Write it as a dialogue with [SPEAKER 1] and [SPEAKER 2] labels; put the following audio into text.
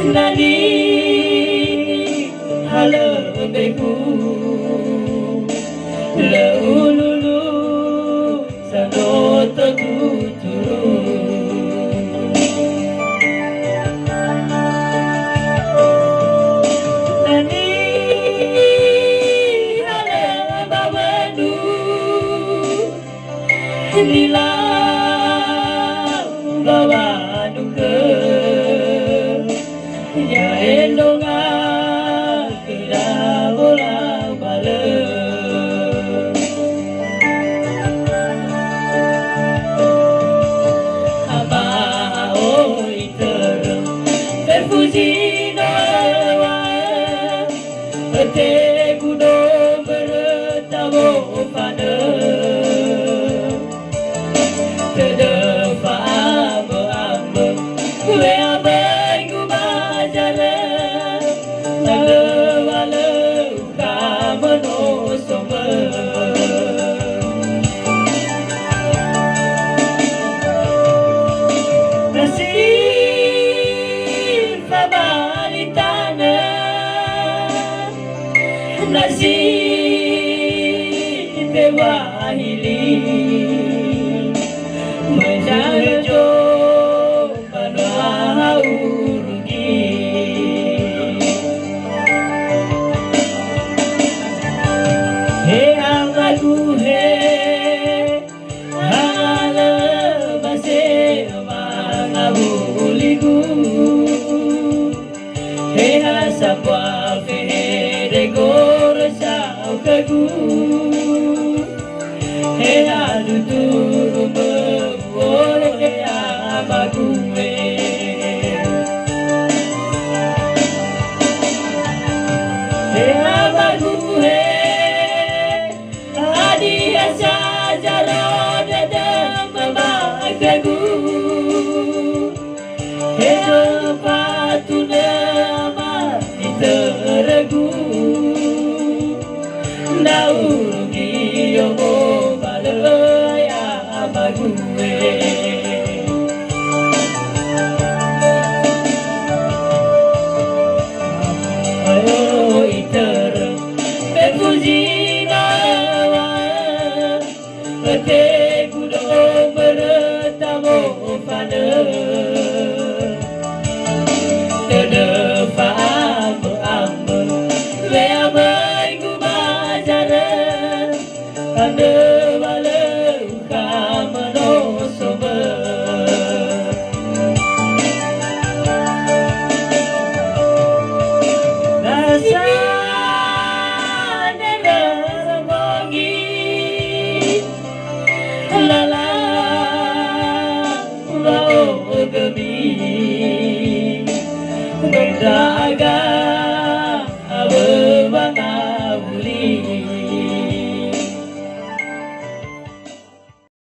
[SPEAKER 1] nani halabeku laululu sanota tuturu nani halabawanu nila bawanu ke ya elonga kira bolang bala haba oi ter perfuzina te gudo bertamo pada nasi tewahili menjajo panah urugi he angadu he hala base mangabuligu he hasabwa fe gor sao kagu he alu turu bor he amagu he amagu he adi asa jalan dadam magagu he patuna ma iteragu naurugi yogo balaya bague ayo iter pepuzina te gudo bertamo pada terdefa amber leaba ande walau kamano soba nasa nela bongi lala wao gemi berdaga